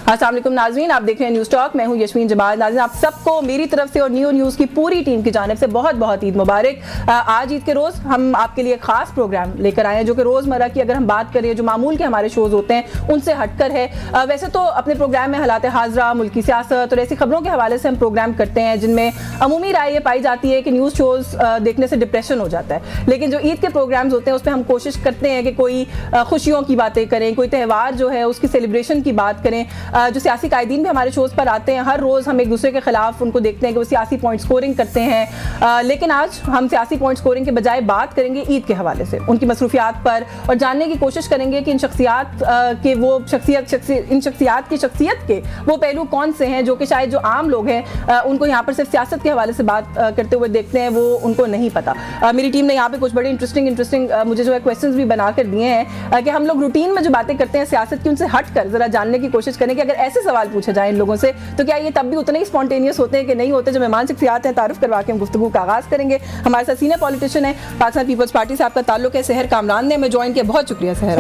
अस्सलाम वालेकुम नाज़रीन, आप देख रहे हैं न्यूज़ टॉक। मैं हूं यशमीन जमाल। नाज़रीन, आप सबको मेरी तरफ से और न्यू न्यूज़ की पूरी टीम की जानिब से बहुत बहुत ईद मुबारक। आज ईद के रोज़ हम आपके लिए ख़ास प्रोग्राम लेकर आए हैं जो कि रोज़मर्रा की अगर हम बात करें जो मामूल के हमारे शोज़ होते हैं उनसे हटकर है। वैसे तो अपने प्रोग्राम में हालात हाज़रा, मुल्की सियासत और ऐसी खबरों के हवाले से हम प्रोग्राम करते हैं जिनमें अमूमी राय ये पाई जाती है कि न्यूज़ शोज़ देखने से डिप्रेशन हो जाता है। लेकिन जो ईद के प्रोग्राम्स होते हैं उस पर हम कोशिश करते हैं कि कोई खुशियों की बातें करें, कोई त्यौहार जो है उसकी सेलिब्रेशन की बात करें। जो सियासी कायदीन भी हमारे शोज़ पर आते हैं, हर रोज़ हम एक दूसरे के खिलाफ उनको देखते हैं कि वो सियासी पॉइंट स्कोरिंग करते हैं। लेकिन आज हम सियासी पॉइंट स्कोरिंग के बजाय बात करेंगे ईद के हवाले से, उनकी मसरूफियात पर, और जानने की कोशिश करेंगे कि इन शख्सियात के वो इन शख्सियात की शख्सियत के वो पहलू कौन से हैं जो कि शायद जो आम लोग हैं उनको यहाँ पर सिर्फ सियासत के हवाले से बात करते हुए देखते हैं, वो उनको नहीं पता। मेरी टीम ने यहाँ पे कुछ बड़े इंटरेस्टिंग मुझे जो है क्वेश्चंस भी बना कर दिए हैं कि हम लोग रूटीन में जो बातें करते हैं सियासत की उनसे हट कर जरा जानने की कोशिश करें कि अगर ऐसे सवाल पूछे जाए इन लोगों से तो क्या ये तब भी उतने ही स्पॉन्टेनियस होते हैं कि नहीं होते। जो मेहमान शख्सियात हैं तारुफ करवा के हम गुफ्तगू का आगाज़ करेंगे। हमारे साथ सीनियर पॉलिटिशियन है, पाकिस्तान पीपल्स पार्टी से आपका ताल्लुक है, सहर कामरान ने हमें ज्वाइन किया। बहुत शुक्रिया सहर,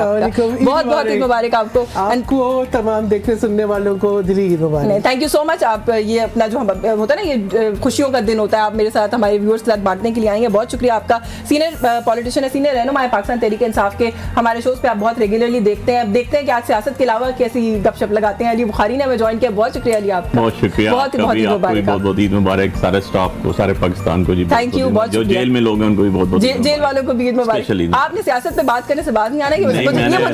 बहुत बहुत ईद मुबारक आपको तमाम देखने सुनने वालों को दिली ईद मुबारक। Thank you so much. आप ये अपना जो होता है ना ये खुशियों का दिन होता है, आप मेरे साथ हमारे व्यूअर्स के साथ बांटने के लिए आएंगे, बहुत शुक्रिया आपका। सीनियर पॉलिटिशियन है, सीनियर रहनुमा है पाकिस्तान तहरीक इंसाफ के, हमारे शोज पे आप बहुत रेगुलरली देखते हैं। अब देखते हैं कि आज सियासत के अलावा कैसी गपशप लगाते हैं। अली बुखारी ने हमें ज्वाइन किया, बहुत शुक्रिया अली आपका। बहुत शुक्रिया, बहुत बहुत ईद मुबारक सारे स्टाफ को, सारे पाकिस्तान को जी। Thank you. बहुत जो जेल में लोग हैं उनको भी बहुत बहुत, जेल वालों को भी ईद मुबारक। आपने सियासत पे बात करने से बात नहीं आना कि मुझे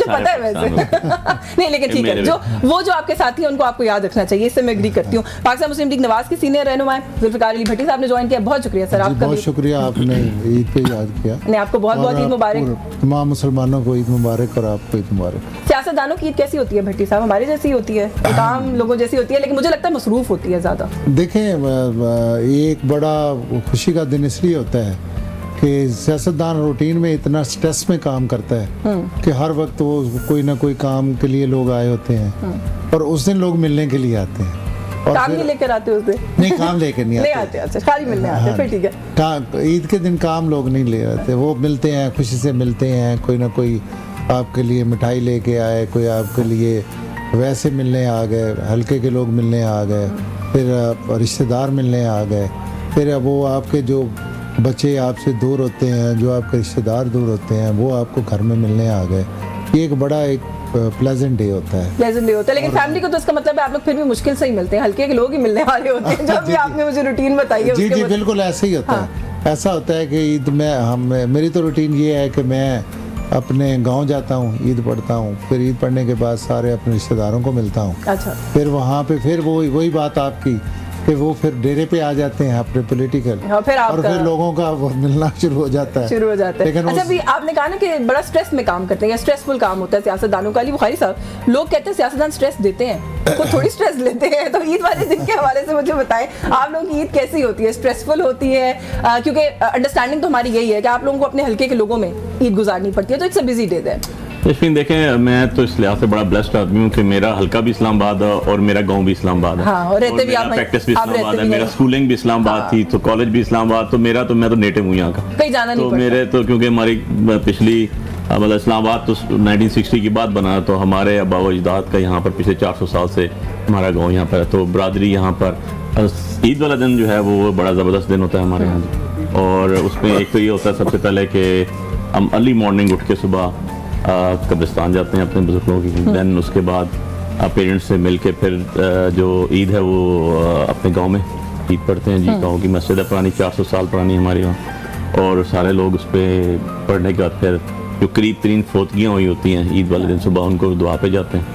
पता है वैसे नहीं, लेकिन ठीक है, जो आपके साथी हैं उनको आपको याद रखना चाहिए, इससे मैं एग्री करती हूँ। पाकिस्तान मुस्लिम लीग नवाज की सीनियर रहनुमा है जुल्फिकार अली भट्टी साहब ने ज्वाइन किया, बहुत शुक्रिया सर आपका। बहुत शुक्रिया, आपने ईद पे याद किया। नहीं, आपको बहुत बहुत ईद मुबारक। तमाम मुसलमानों को ईद मुबारक और आपको ईद मुबारक। सियासतदानों की ईद कैसी होती है भट्टी साहब? हमारी जैसी होती है, आम लोगों जैसी होती है, लेकिन मुझे लगता है मसरूफ होती है ज़्यादा। देखें, एक बड़ा खुशी का दिन इसलिए होता है कि सियासतदान रूटीन में इतना स्ट्रेस में काम करता है कि हर वक्त वो कोई ना कोई काम के लिए लोग आए होते हैं और उस दिन लोग मिलने के लिए आते हैं। और काम नहीं लेकर आते उस दिन? नहीं, काम लेकर नहीं आते। अच्छा, खाली मिलने आते हैं, फिर ठीक है। ईद के दिन काम लोग नहीं ले आते, वो मिलते हैं, खुशी से मिलते हैं। कोई ना कोई आपके लिए मिठाई लेके आए, कोई आपके लिए वैसे मिलने आ गए, हल्के के लोग मिलने आ गए, फिर रिश्तेदार मिलने आ गए, फिर वो आपके जो बच्चे आपसे दूर होते हैं, जो आपके रिश्तेदार दूर होते हैं, वो आपको घर में मिलने आ गए। ये एक बड़ा प्लेजेंट डे होता है। प्लेजेंट डे होता है, लेकिन फैमिली को तो इसका मतलब है आप लोग फिर भी मुश्किल से ही मिलते हैं, हल्के के लोग ही मिलने वाले होते हैं। जब भी आपने मुझे रूटीन बताई है जी बिल्कुल ऐसे ही होता है। ऐसा होता है कि ईद में मेरी तो रूटीन ये है कि मैं अपने गांव जाता हूँ, ईद पढ़ता हूँ, फिर ईद पढ़ने के बाद सारे अपने रिश्तेदारों को मिलता हूँ। अच्छा। फिर वहाँ पे फिर वही बात आपकी कि वो फिर डेरे पे आ जाते हैं अपने पॉलिटिकल, और फिर लोगों का वो मिलना शुरू हो जाता है। लेकिन अच्छा, भी आपने कहा ना कि बड़ा स्ट्रेस में काम करते हैं या स्ट्रेसफुल काम होता है सियासतदानों का। अली बुखारी साहब, लोग कहते हैं सियासतदान स्ट्रेस देते हैं, वो थोड़ी स्ट्रेस लेते हैं। तो ईद वाले दिन के हवाले से मुझे बताएं, आप लोगों की ईद कैसी होती है? स्ट्रेसफुल होती है? क्योंकि अंडरस्टैंडिंग तो हमारी यही है कि आप लोगों को अपने हल्के के लोगों में ईद गुजारनी पड़ती है, तो इट्स अ बिजी डे है। यशमीन, देखें, मैं तो इस लिहाज से बड़ा ब्लेस्ड आदमी हूँ कि मेरा हल्का भी इस्लामाबाद है और मेरा गांव भी इस्लामाबाद है। हाँ, और रहते भी आप, प्रैक्टिस भी इस्लामाबाद है, मेरा स्कूलिंग भी इस्लामाबाद थी, तो कॉलेज भी इस्लामाबाद, तो मैं तो नेटिव हूँ यहाँ का, कहीं जाना नहीं पड़ता। मेरे तो क्योंकि हमारी पिछली मतलब इस्लामाबाद तो 1960 की बात बना, तो हमारे अब्बा अजदाद का यहाँ पर पिछले 400 साल से हमारा गाँव यहाँ पर है, तो बरादरी यहाँ पर। ईद वाला दिन जो है वो बड़ा ज़बरदस्त दिन होता है हमारे यहाँ, और उसमें एक तो ये होता है सबसे पहले कि हम अर्ली मॉर्निंग उठ के सुबह कब्रिस्तान जाते हैं अपने बुजुर्गों की, देन उसके बाद पेरेंट्स से मिल के फिर जो ईद है वो अपने गांव में ईद पढ़ते हैं जी। गांव की मस्जिद है पुरानी, 400 साल पुरानी हमारे यहाँ, और सारे लोग उस पर पढ़ने के बाद फिर जो करीब 3 फोतगियाँ हुई होती हैं ईद वाले दिन, सुबह उनको दुआ पे जाते हैं।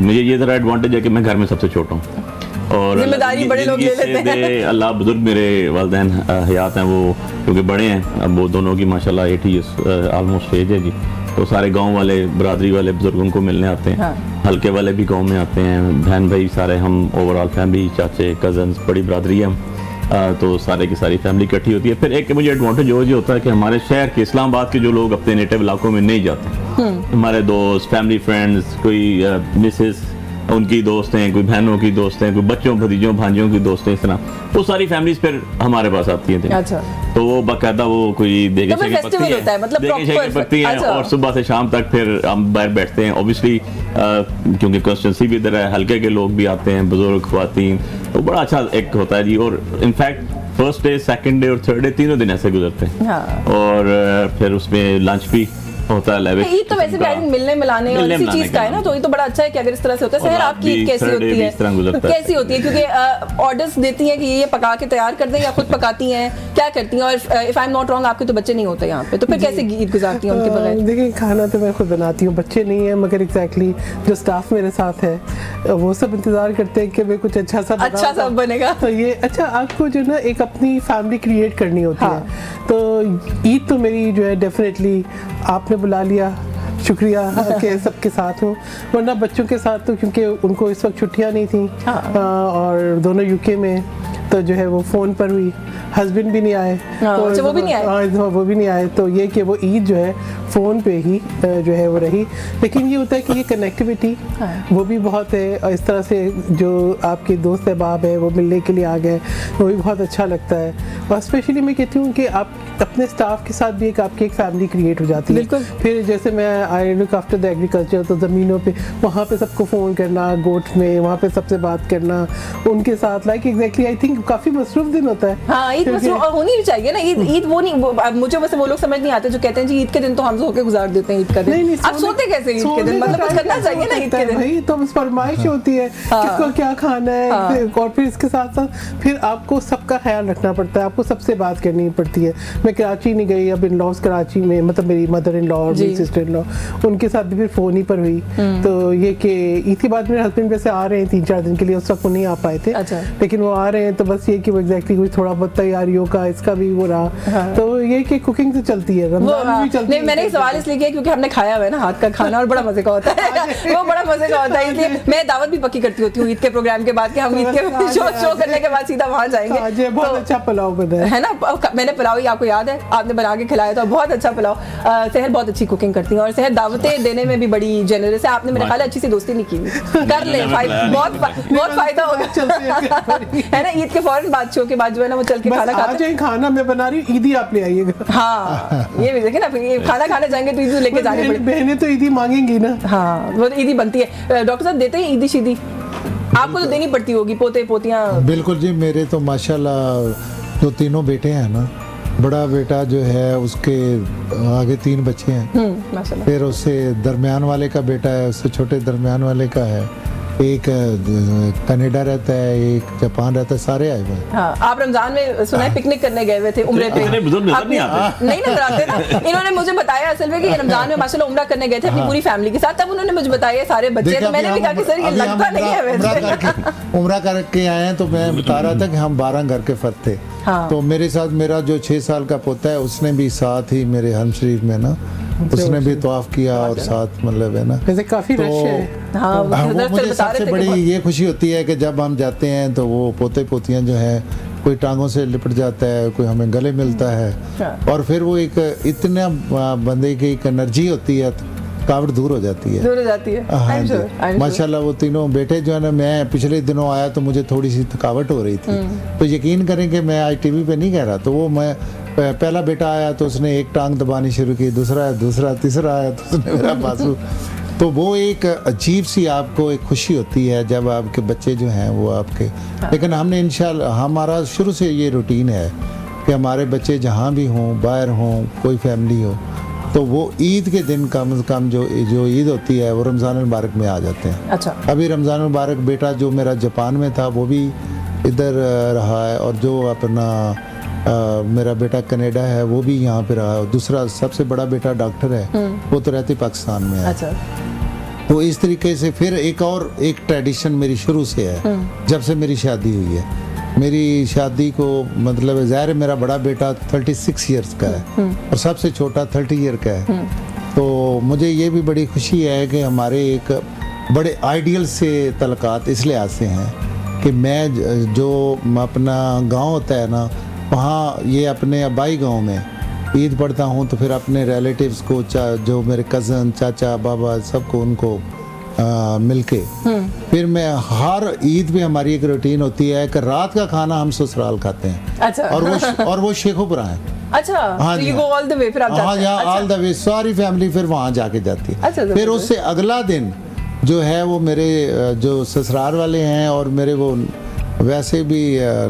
मुझे ये ज़रा एडवांटेज है कि मैं घर में सबसे छोटा हूँ और जिम्मेदारी बड़े लोग ले लेते हैं। अल्लाह बुजुर्ग मेरे वालिदैन हयात हैं, वो क्योंकि बड़े हैं, अब वो दोनों की माशाल्लाह 80 ईयर्स ऑलमोस्ट एज है जी, तो सारे गांव वाले बरादरी वाले बुजुर्गों को मिलने आते हैं। हाँ। हल्के वाले भी गांव में आते हैं, बहन भाई सारे, हम ओवरऑल फैमिली, चाचे कजन्स, बड़ी बरादरी है हम, तो सारे की सारी फैमिली इकट्ठी होती है। फिर एक मुझे एडवांटेज ये होता है कि हमारे शहर के इस्लामाबाद के जो लोग अपने नेटिव इलाकों में नहीं जाते, हमारे दोस्त, फैमिली, फ्रेंड्स, कोई मिसेस उनकी दोस्त हैं, कोई बहनों की दोस्त हैं, कोई बच्चों भतीजों भांजियों की दोस्त हैं, इस तरह वो सारी फैमिलीज फिर हमारे पास आती हैं। अच्छा। तो वो बाकायदा वो कोई देखे तो फेस्टिवल होता है, मतलब प्रॉपर पकती है और सुबह से शाम तक फिर हम बाहर बैठते हैं। ऑब्वियसली क्योंकि कॉन्स्टिट्यूंसी भी इधर है, हल्के के लोग भी आते हैं, बुजुर्ग ख्वातीन, तो बड़ा अच्छा एक होता है जी। और in fact first day, second day और थर्ड डे तीनों दिन ऐसे गुजरते हैं। हाँ। और फिर उसमें लंच भी होता है। ईद तो वैसे भी मिलने मिलाने और इसी चीज का है ना, तो ये तो बड़ा अच्छा है कि अगर इस तरह से होता है। शहर आपकी ईद कैसी होती है, कैसी होती है? क्योंकि ऑर्डर्स देती हैं कि ये पका के तैयार कर दें या खुद पकाती हैं, क्या करती हैं? और if I am not wrong, आपके तो बच्चे नहीं होते यहाँ पे, तो फिर कैसे ईद गुजारती हैं उनके बगैर? देखिए, खाना तो मैं खुद बनाती हूँ, बच्चे नहीं है, मगर एग्जैक्टली जो स्टाफ मेरे साथ है वो सब इंतजार करते हैं कि मैं कुछ अच्छा सा बनेगा। तो ये अच्छा, आपको जो ना एक अपनी फैमिली क्रिएट करनी होती है। तो ईद तो मेरी जो है डेफिनेटली आपने बुला लिया, शुक्रिया के सबके साथ हूँ, वरना बच्चों के साथ तो क्योंकि उनको इस वक्त छुट्टियाँ नहीं थी। और दोनों यूके में, तो जो है वो फ़ोन पर हुई, हस्बैंड भी नहीं आए। तो वो भी नहीं आए। वो भी नहीं आए, तो ये कि वो ईद जो है फ़ोन पे ही जो है वो रही। लेकिन ये होता है कि ये कनेक्टिविटी वो भी बहुत है, और इस तरह से जो आपके दोस्त अहबाब है वो मिलने के लिए आ गए, वो भी बहुत अच्छा लगता है। और स्पेशली मैं कहती हूँ कि आप अपने स्टाफ के साथ भी आपकी एक फैमिली क्रिएट हो जाती है। फिर जैसे मैं I look after the agriculture, तो ज़मीनों पे वहाँ पे सबको फ़ोन करना, गोट में वहाँ पे सबसे बात करना उनके साथ, लाइक एग्जैक्टली आई थिंक काफ़ी मसरूफ दिन होता है। हाँ, ईद मसरूफ होनी भी चाहिए ना। ईद वो नहीं, मुझे वैसे वो लोग समझ नहीं आते जो कहते हैं जी ईद के दिन तो हम सो के गुजार देते हैं ईद का दिन। आप सोते कैसे ईद के दिन? मतलब कुछ करना चाहिए ना ईद के दिन। भाई तो फरमाइश होती है किसको क्या खाना है, और फिर इसके साथ साथ फिर आपको सबका ख्याल रखना पड़ता है, आपको सबसे बात करनी पड़ती है। मैं कराची नहीं गई, अब इन लॉज कराची में, मतलब मेरी मदर इन लॉ और मेरी सिस्टर इन लॉ, उनके साथ भी फिर फ़ोन ही पर हुई। तो ये कि ईद के बाद मेरे हस्बैंड वैसे आ रहे हैं 3-4 दिन के लिए, उस वक्त वो नहीं आ पाए थे। अच्छा। लेकिन वो आ रहे हैं, तो बस ये कि वो एग्जैक्टली कुछ थोड़ा बहुत तैयारियों का इसका भी वो रहा। तो ये कि कुकिंग से चलती है, रमजान भी चलती है। मैंने ये सवाल इसलिए किया क्योंकि हमने खाया हुआ है ना हाथ का खाना, और बड़ा मजे का होता है। वो बड़ा मजे का होता है, इसलिए मैं दावत भी पक्की करती होती हूँ ईद के प्रोग्राम के बाद कि हम ईद के शो करने के बाद सीधा वहाँ जाएंगे। बहुत अच्छा पुलाव बना है ना, मैंने पुलाव ही आपको याद है आपने बना के खिलाया था, बहुत अच्छा पुलाव। सहर बहुत अच्छी कुकिंग करती है और सहर दावतें देने में भी बड़ी जेनरस है। आपने मेरे ख्याल अच्छी सी दोस्ती नहीं की, कर ले, बहुत फायदा होगा है ना। ईद के फौरन बाद शो के बाद जो है ना वो चल के खाना खाते हैं। खाना मैं बना रही हूँ, ईदी आप ले आइएगा। हाँ, ये भी देखे ना, फिर खाना खाने जाएंगे तो ईदी लेके जाने पड़ेगी। बहनें तो ईदी मांगेंगी ना। हाँ, वो ईदी बनती है। डॉक्टर साहब देते हैं ईदी शीदी? आपको तो देनी पड़ती होगी, पोते पोतियाँ? बिल्कुल जी, मेरे तो माशाल्लाह जो तीनों बेटे हैं ना, बड़ा बेटा जो है उसके आगे 3 बच्चे हैं, फिर उससे दरमियान वाले का बेटा है, उससे छोटे दरमियान वाले का है, एक कनाडा रहता है, एक जापान रहता है, सारे आए हुए हैं। हाँ, आप रमजान में सुना है पिकनिक करने गए हुए थे उम्रे पे? नहीं नजर आते ना। इन्होंने मुझे बताया असल में कि रमजान में माशाल्लाह उम्रा करने गए थे अपनी पूरी फैमिली के साथ, तब उन्होंने मुझे बताया सारे बच्चे, तो मैंने भी कहा कि सर ये लगता नहीं है वैसे। उम्रा करके आए हैं, तो मैं बता रहा था कि हम 12 घर के फर्द थे। तो मेरे साथ मेरा जो 6 साल का पोता है उसने भी साथ ही मेरे हरम शरीफ में ना, उसने भी तवाफ किया और साथ मतलब है ना, वैसे काफी रश है। हाँ, वो मुझे सबसे बड़ी ये खुशी होती है कि जब हम जाते हैं तो वो पोते पोतियाँ जो हैं, कोई टांगों से लिपट जाता है, कोई हमें गले मिलता है, और फिर वो एक इतना बंदे की एक एनर्जी होती है, थकावट दूर हो जाती है। हाँ जी, माशाल्लाह वो तीनों बेटे जो है ना, मैं पिछले दिनों आया तो मुझे थोड़ी सी थकावट हो रही थी, तो यकीन करें कि मैं आज टीवी पे नहीं कह रहा, तो वो मैं पहला बेटा आया तो उसने एक टांग दबानी शुरू की, दूसरा तीसरा आया तो उसने मेरा बाजू, तो वो एक अजीब सी आपको एक खुशी होती है जब आपके बच्चे जो हैं वो आपके। लेकिन हमने इंशाल्लाह, हमारा शुरू से ये रूटीन है कि हमारे बच्चे जहाँ भी हों, बाहर हों, कोई फैमिली हो, तो वो ईद के दिन कम से कम जो ईद होती है वो रमज़ान मुबारक में आ जाते हैं। अच्छा। अभी रमज़ान मुबारक बेटा जो मेरा जापान में था वो भी इधर रहा है, और जो अपना मेरा बेटा कनाडा है वो भी यहाँ पे रहा है, दूसरा सबसे बड़ा बेटा डॉक्टर है, वो तो रहते पाकिस्तान में है। अच्छा। तो इस तरीके से फिर एक ट्रेडिशन मेरी शुरू से है, जब से मेरी शादी हुई है। मेरी शादी को मतलब ज़ाहिर है मेरा बड़ा बेटा 36 ईयर्स का है और सबसे छोटा 30 ईयर का है, तो मुझे ये भी बड़ी खुशी है कि हमारे एक बड़े आइडियल से तलकात इस लिहाज से हैं कि मैं जो अपना गांव होता है ना, वहाँ ये अपने आबाई गांव में ईद पढ़ता हूँ, तो फिर अपने रिलेटिव्स को जो मेरे कज़न, चाचा, बाबा, सबको उनको मिलके। फिर मैं हर ईद में हमारी एक रूटीन होती है कि रात का खाना हम ससुराल खाते हैं। अच्छा। और वो शेखोपुरा है। अच्छा, हाँ so you go all the way, फिर आप जाते हैं? हाँ, यहाँ ऑल द वे सारी फैमिली फिर वहाँ जाके जाती है। अच्छा, फिर उससे अगला दिन जो है वो मेरे जो ससुराल वाले हैं और मेरे वो वैसे भी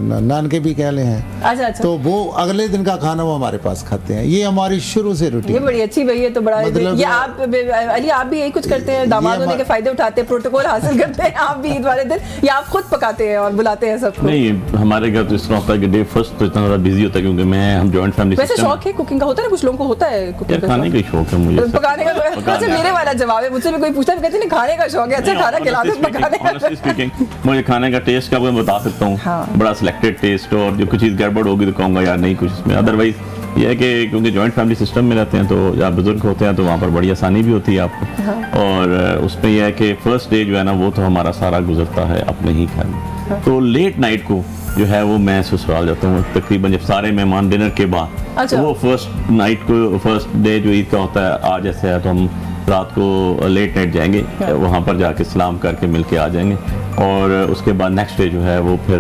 नानके भी कह ले हैं। अच्छा अच्छा। तो वो अगले दिन का खाना वो हमारे पास खाते हैं। ये हमारी शुरू से रूटीन। ये बड़ी अच्छी भई है तो बड़ा मतलब ये आप अली आप भी यही कुछ करते हैं, दामाद होने के फायदे उठाते हैं, प्रोटोकॉल हासिल करते हैं आप भी ईद वाले दिन, या आप खुद पकाते हैं और बुलाते हैं सबको? नहीं, हमारे घर तो इस तरह होता है कि डे फर्स्ट तो इतना ज़्यादा बिजी होता है क्योंकि हम जॉइंट फैमिली। वैसे शौक है कुकिंग का? होता है ना कुछ लोगों को होता है कुकिंग का, खाने का शौक है मुझे, पकाने का। अच्छा, मेरे वाला जवाब है, मुझसे भी कोई पूछता है कहते हैं खाने का शौक है। अच्छा, खाना खिला दो, पकाने का। मुझे खाने का टेस्ट का मैं बता सकता हूँ, बड़ा सिलेक्टेड टेस्ट, और जो कुछ चीज़ गड़बड़ होगी तो कहूँगा यार नहीं कुछ इसमें। अदरवाइज ये है कि क्योंकि जॉइंट फैमिली सिस्टम में रहते हैं तो या बुजुर्ग होते हैं तो वहाँ पर बड़ी आसानी भी होती है आपको। और उसमें यह है कि फर्स्ट डे जो है ना वो तो हमारा सारा गुजरता है अपने ही घर में। तो लेट नाइट को जो है वो मैं ससुराल जाता हूँ तकरीबन जब सारे मेहमान डिनर के बाद। अच्छा। तो वो फर्स्ट नाइट को, फर्स्ट डे जो ईद का होता है, आज ऐसे है तो हम रात को लेट नाइट जाएंगे, वहाँ पर जाके सलाम करके मिल के आ जाएंगे, और उसके बाद नेक्स्ट डे जो है वो फिर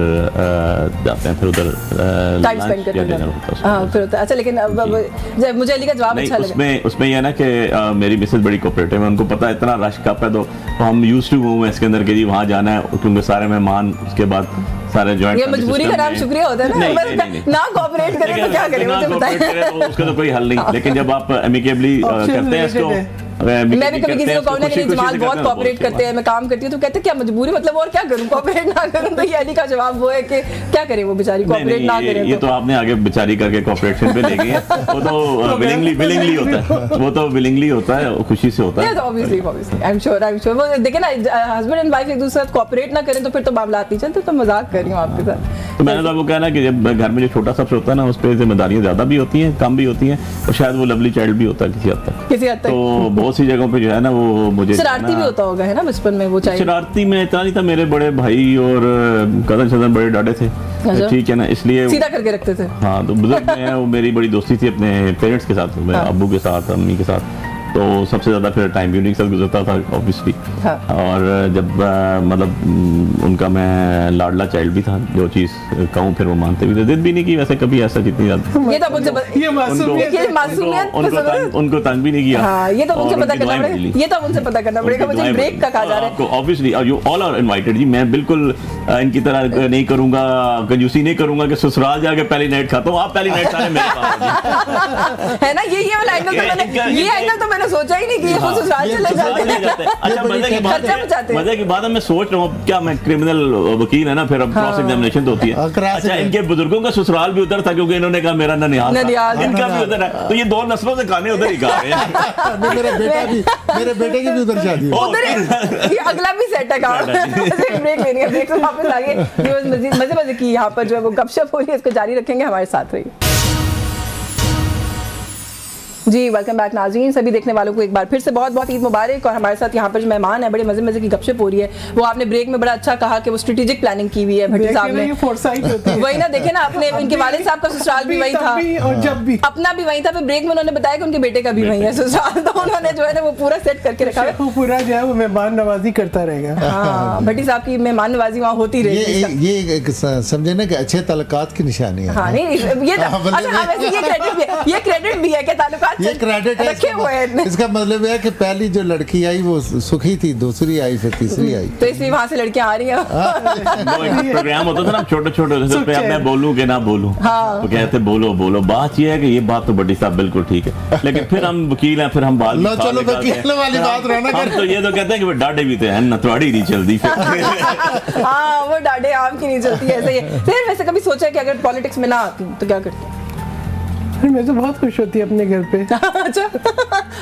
जाते हैं फिर उधर टाइम स्पेंड करते हैं। हाँ, फिर होता है। अच्छा, लेकिन जब मुझे अली का जवाब अच्छा लगा। उसमें यह ना कि मेरी मिसेज बड़ी कोऑपरेटिव है, उनको पता है इतना रश कप है तो हम यूज्ड टू हूँ इसके अंदर के जी वहाँ जाना है क्योंकि सारे मेहमान उसके बाद सारे जॉइंट। ये मजबूरी का नाम शुक्रिया होता है ना, ना कोऑपरेट करें तो क्या करें मुझे बताएं। उसका तो कोई हल नहीं, लेकिन जब आप एमिकेबली करते हैं इसको। मैं भी कभी किसी को कहूँ ना कि जमाल बहुत कोऑपरेट करते हैं, मैं काम करती हूँ तो कहते हैं क्या मजबूरी, मतलब और क्या करूँ, कोऑपरेट ना करूँ? तो ये अली का जवाब वो है कि क्या करें वो बेचारी कोऑपरेट ना करें। ये तो आपने आगे बेचारी करके कोऑपरेशन पे ले गई है, वो तो विलिंगली होता है, वो तो विलिंगली होता है, खुशी से होता है। ऑब्वियसली आई एम श्योर वो देखे ना हस्बैंड एंड वाइफ एक दूसरे से कोऑपरेट ना करें तो फिर तो मामला नहीं चलते। तो मजाक कर रही हूँ आपके साथ। तो मैंने तो आपको कहना कि जब घर में जो छोटा सा होता है ना उस पर जिम्मेदारियां ज्यादा भी होती हैं, कम भी होती हैं, और शायद वो लवली चाइल्ड भी होता है किसी हद तक। तो बहुत सी जगहों पे जो है ना वो मुझे शरारती भी होता होगा है ना बचपन में वो चाइल्ड? शरारती में इतना नहीं था, मेरे बड़े भाई और कजन शजन बड़े डाटे थे, ठीक है ना, इसलिए सीधा करके रखते थे। हाँ, तो बुजुर्ग में वो मेरी बड़ी दोस्ती थी अपने पेरेंट्स के साथ, अब्बू के साथ, अम्मी के साथ, तो सबसे ज़्यादा फिर टाइम भी उन्हीं के साथ गुजरता था ऑब्वियसली। हाँ। और जब मतलब उनका मैं लाडला चाइल्ड भी था, जो चीज़ कहूँ फिर वो मानते भी थे, जिद भी नहीं की वैसे कभी ऐसा जितनी ज़्यादा। ये तो मुझे उनको तंग भी नहीं किया। हाँ, ये तो मुझे पता करना पड़ेगा, ये तो मुझे पता करना पड़ेगा, मुझे ब्रेक का कहा जा रहा है। Obviously you all are invited जी, मैं बिल्कुल इनकी तरह नहीं करूँगा, कंजूसी नहीं करूँगा कि ससुराल जाके पहली नाइट खाता हूँ, आप पहली नाइट सारे मेरे पास है ना। ये वाला एंगल तो मैंने सोचा ही नहीं कि ये ससुराल चले जाते हैं। अच्छा, मजे की बात है, मैं सोच रहा हूँ क्या मैं क्रिमिनल वकील है ना, फिर अब क्रॉस एग्जामिनेशन तो होती है। अच्छा, इनके बुजुर्गों का ससुराल भी उधर था क्योंकि इन्होंने कहा मेरा ननिहाल, इनका भी उधर है, तो ये दो नस्लों से खाने उधर ही खा रहे हैं। मेरे बेटे की भी उधर शादी है, अगला भी सेट है काम। ब्रेक लेनी है, ब्रेक से वापस आगे मजे की यहाँ पर जो है वो गपशप हो रही है, इसको जारी रखेंगे, हमारे साथ रहिए जी। वेलकम बैक नाज़रीन, सभी देखने वालों को एक बार फिर से बहुत बहुत ईद मुबारक। और हमारे साथ यहाँ पर जो मेहमान है, बड़े मजे की गपशप हो रही है। वो आपने ब्रेक में बड़ा अच्छा कहा कि वो स्ट्रेटेजिक प्लानिंग की हुई है भट्टी साहब ने, वही ना, देखे ना आपने, इनके वालिद साहब का ससुराल भी वही था और जब भी अपना भी वही था। फिर ब्रेक में उन्होंने बताया कि उनके बेटे का भी वही है ससुराल, तो उन्होंने जो है ना वो पूरा सेट करके रखा है, वो पूरा जो है वो मेहमान नवाजी करता रहेगा। हाँ, भट्टी साहब की मेहमान नवाजी वहाँ होती रहेगी। ये समझे ना कि अच्छे ताल्लुकात की निशानी है। हाँ, नहीं ये क्रेडिट भी है कि ताल्लुकात, ये क्रेडिट है। इसका मतलब है कि पहली जो लड़की आई वो सुखी थी, दूसरी आई, फिर तीसरी आई, तो इसलिए वहाँ से लड़कियां आ रही हैं। प्रोग्राम होता था ना छोटे अब मैं बोलूं कि ना बोलूं, तो कहते बोलो। बात ये है कि ये बात तो बड़ी साहब बिल्कुल ठीक है, लेकिन फिर हम वकील हैं, फिर हम बात चलो वकील वाली बात रहना कर, तो ये तो कहते हैं कि डाडे भी थे ना, थोड़ी नहीं चलती। हाँ, वो डाडे आम की नहीं चलती, ऐसे ही। फिर वैसे कभी सोचा है कि अगर पॉलिटिक्स में ना आती तो क्या करती? मैं तो बहुत खुश होती है अपने घर पे। अच्छा,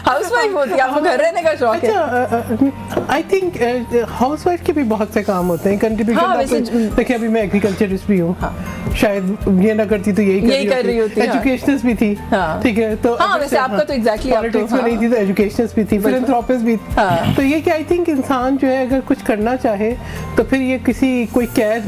हाउसवाइफ होती है, आपको घर रहने का शौक है? आई थिंक हाउसवाइफ के भी बहुत से काम होते हैं, कंट्रीब्यूशन। देखिए अभी मैं एग्रीकल्चरिस्ट भी हूँ, शायद ये ना करती तो यही कर रही होती। एजुकेशनिस्ट भी थी, ठीक है, तो वैसे आपका तो एग्जैक्टली पॉलिटिक्स में नहीं थी तो एजुकेशनिस्ट भी थी, फिलैंथ्रोपिस्ट भी। तो ये कि आई थिंक इंसान जो है अगर कुछ करना चाहे तो फिर ये किसी कोई कैद,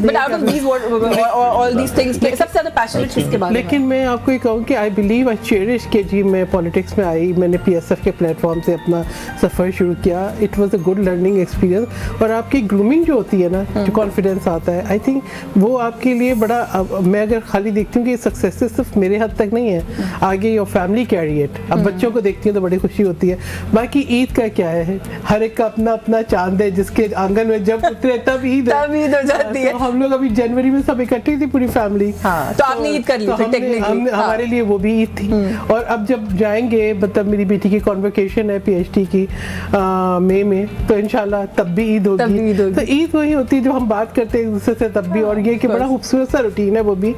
सबसे ज्यादा पैशनेट किसके बारे में? लेकिन मैं आपको ये कहूँ कि आई बिलीव आई चेरिश के जी मैं पॉलिटिक्स में आई, मैंने PSF के प्लेटफॉर्म से अपना सफ़र शुरू किया। It was a good learning experience. और आपकी ग्रूमिंग जो होती है ना, जो कॉन्फिडेंस आता है, आई थिंक वो आपके लिए बड़ा, मैं अगर खाली देखती हूँ कि सक्सेस सिर्फ मेरे हद तक नहीं है, आगे योर फैमिली कैरी इट। अब बच्चों को देखती हूँ तो बड़ी खुशी होती है। बाकी ईद का क्या है, हर एक का अपना अपना चांद है, जिसके आंगन में जब उतरे तब ईद तब ईद हो जाती है। तो हम लोग अभी जनवरी में सब इकट्ठी थी पूरी फैमिली। हाँ, तो आपने ईद कर ली थी टेक्निकली। हमारे लिए वो भी ईद थी। और अब जब जाएंगे, मतलब मेरी बेटी की कॉन्वोकेशन है PhD की मई में, तो इंशाल्लाह तब भी ईद होगी। तो ईद वही होती है जो हम बात करते हैं एक दूसरे से तब भी। और ये कि बड़ा खूबसूरत सा रूटीन है वो भी,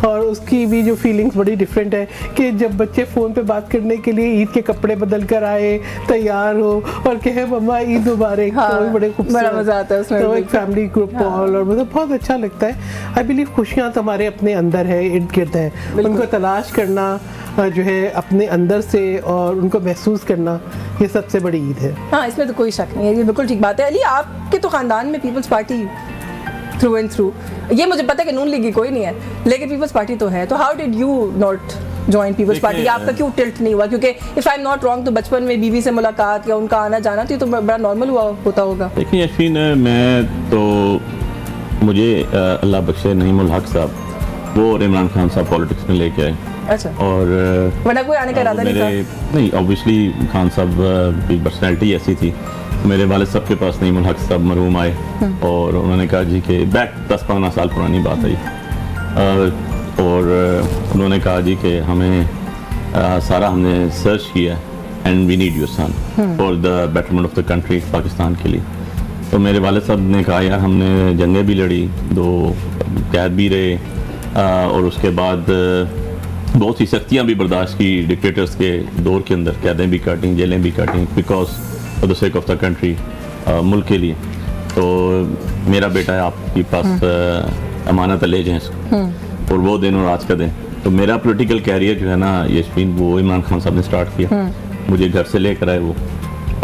और उसकी भी जो फीलिंग्स बड़ी डिफरेंट है कि जब बच्चे फ़ोन पे बात करने के लिए ईद के कपड़े बदल कर आए, तैयार हो और कहे मम्मा ईद मुबारक। हाँ, तो बड़े खूबसूरत, बड़ा मजा आता है उसमें। तो एक फैमिली ग्रुप कॉल, और मतलब बहुत अच्छा लगता है। आई बिलीव खुशियाँ तो हमारे अपने अंदर है, इर्द गिर्द है, उनको तलाश करना जो है अपने अंदर से और उनको महसूस करना, ये सबसे बड़ी ईद है। हाँ, इसमें तो कोई शक नहीं है, ये बिल्कुल ठीक बात है। अली, आपके तो ख़ानदान में Peoples Party through and through, ये मुझे पता है कि नून लीग की कोई नहीं है, लेकिन पीपल्स पार्टी तो है। तो how did you not join Peoples Party? आपका क्यों टिल्ट नहीं हुआ? क्योंकि if I am not wrong तो बचपन में बीवी से मुलाकात या उनका आना जाना तो बड़ा नॉर्मल हुआ होता होगा। देखिए यशीन, मैं तो मुझे अल्लाह बख्शे नईमुल हक साहब, वो और इमरान खान साहब पॉलिटिक्स में लेके आए। अच्छा। और वरना कोई आने का इरादा नहीं था? नहीं, ऑब्वियसली खान साहब की पर्सनैलिटी ऐसी थी। मेरे वाले साहब के पास नईमुल हक साहब मरहूम आए और उन्होंने कहा जी कि बैक 10-15 साल पुरानी बात है, और उन्होंने कहा जी कि हमें सारा हमने सर्च किया and we need your son for the betterment of the country, Pakistan के लिए। तो मेरे वाले साहब ने कहा यार हमने जंगें भी लड़ी, 2 कैद भी रहे, और उसके बाद बहुत सी सख्तियाँ भी बर्दाश्त की डिक्टेटर्स के दौर के अंदर, कैदें भी काटी, जेलें भी काटी, because of the sake of the country, मुल्क के लिए। तो मेरा बेटा है आपके पास, अमानत ले जाए इसको, और वो दिन और आज का दिन। तो मेरा पॉलिटिकल कैरियर जो है ना यशवीन, वो इमरान खान साहब ने स्टार्ट किया, मुझे घर से लेकर आए वो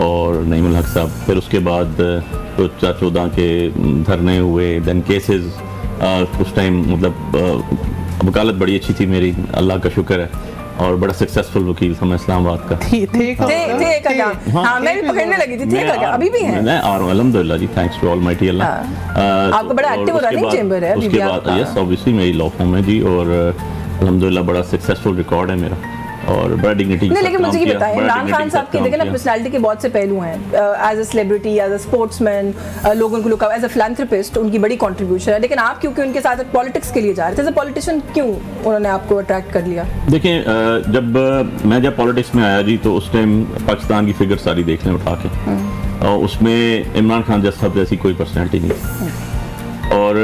और नईमुल हक साहब। फिर उसके बाद तो 14 के धरने हुए, देन केसेस, उस टाइम मतलब वकालत बड़ी अच्छी थी मेरी, अल्लाह का शुक्र है, और बड़ा सक्सेसफुल वकील था मैं इस्लामाबाद का। हाँ, मैं भी पकड़ने लगी थी। अभी भी है? मैं और अल्हम्दुलिल्लाह जी, थैंक्स टू ऑलमाइटी अल्लाह। आपका बड़ा एक्टिव रनिंग चेंबर है अभी भी। उसके बाद यस, ऑब्वियसली मेरी लॉ फर्म है जी, और अल्हम्दुलिल्लाह बड़ा सक्सेसफुल रिकॉर्ड है मेरा, और बड़ा डिग्निटी। नहीं, लेकिन मुझे ये बताएं, इमरान खान साहब की देखें ना पर्सनालिटी के बहुत से पहलू हैं। As a celebrity, as a sportsman, लोगों को look up, as a philanthropist उनकी बड़ी कंट्रीब्यूशन है। लेकिन आप क्योंकि उनके साथ पॉलिटिक्स के लिए जा रहे थे, एज अ पॉलिटिशियन क्यों उन्होंने आपको अट्रैक्ट कर लिया? देखिए, जब पॉलिटिक्स में आया जी, तो उस टाइम पाकिस्तान की फिगर सारी देख लें उठा के, और उसमें इमरान खान जैसी कोई पर्सनैलिटी नहीं। और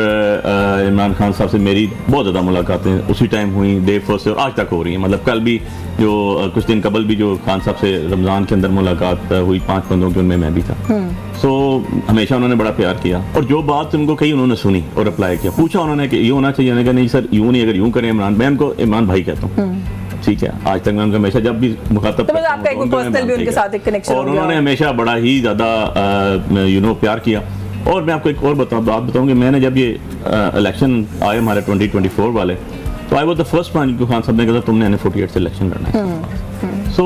इमरान खान साहब से मेरी बहुत ज़्यादा मुलाकातें उसी टाइम हुई, डे फर्स्ट से, और आज तक हो रही हैं। मतलब कल भी जो कुछ दिन कबल भी जो खान साहब से रमज़ान के अंदर मुलाकात हुई 5 बंदों के, उनमें मैं भी था। सो हमेशा उन्होंने बड़ा प्यार किया, और जो बात उनको कही उन्होंने सुनी और अप्लाई किया। पूछा उन्होंने कि ये होना चाहिए, उन्होंने कहा नहीं सर यूँ नहीं, अगर यूँ करें इमरान, मैं उनको इमरान भाई कहता हूँ, ठीक है। आज तक मैं उनका हमेशा जब भी मुखातब तो आपका एक पर्सनल भी उनके साथ एक कनेक्शन, और उन्होंने हमेशा बड़ा ही ज़्यादा प्यार किया। और मैं आपको एक और बात बताऊंगी, मैंने जब ये इलेक्शन आए हमारे 2024 वाले, तो I was the first one जो खान साहब ने कहा तुमने NA48 से इलेक्शन लड़ना है। सो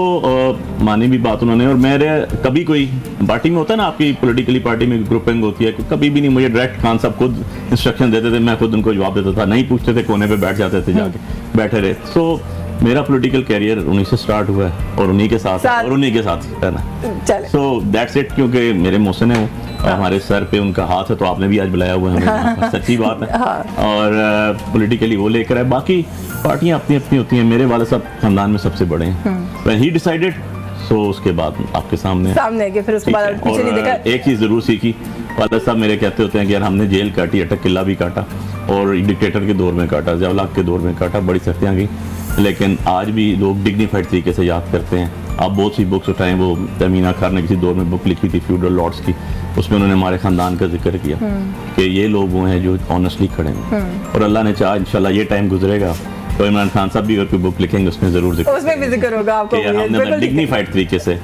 मानी भी बात उन्होंने, और मेरे कभी कोई पार्टी में होता है ना, आपकी पॉलिटिकली पार्टी में ग्रुपिंग होती है, कभी भी नहीं मुझे डायरेक्ट खान साहब खुद इंस्ट्रक्शन देते थे, मैं खुद उनको जवाब देता था, नहीं पूछते थे, कोने पे बैठ जाते थे, जाके बैठे रहे। सो मेरा पॉलिटिकल कैरियर उन्हीं से स्टार्ट हुआ है, और उन्हीं के साथ और उन्हीं के साथ रहना। सो दैट्स इट, क्योंकि मेरे मोहसिन है वो, हमारे सर पे उनका हाथ है, तो आपने भी आज बुलाया हुआ है हमें, सच्ची बात है। और पॉलिटिकली वो लेकर आए, बाकी पार्टियां अपनी अपनी होती हैं। मेरे वाले साहब खानदान में सबसे बड़े हैं, व्हेन ही डिसाइडेड, सो उसके बाद आपके सामने के फिर उसके बाद पीछे नहीं देखा। एक चीज़ ज़रूर सीखी, वाले साहब मेरे कहते होते हैं कि यार हमने जेल काटी, अटक किला भी काटा, और डिक्टेटर के दौर में काटा, जवलाक के दौर में काटा, बड़ी सख्तियाँ गई, लेकिन आज भी लोग डिग्निफाइड तरीके से याद करते हैं। आप बहुत सी बुक्स उठाएं, वो तमीना खान ने किसी दौर में बुक लिखी थी फ्यूडल लॉर्ड्स की, उसमें उन्होंने हमारे ख़ानदान का जिक्र किया कि ये लोग वो हैं जो ऑनेस्टली खड़े हैं, और अल्लाह ने चाहा इंशाल्लाह ये टाइम गुजरेगा तो इमरान खान साहब भी अगर कोई बुक लिखेंगे उसमें ज़रूर जिक्र होगा आपको, हमने डिग्निफाइड तरीके से,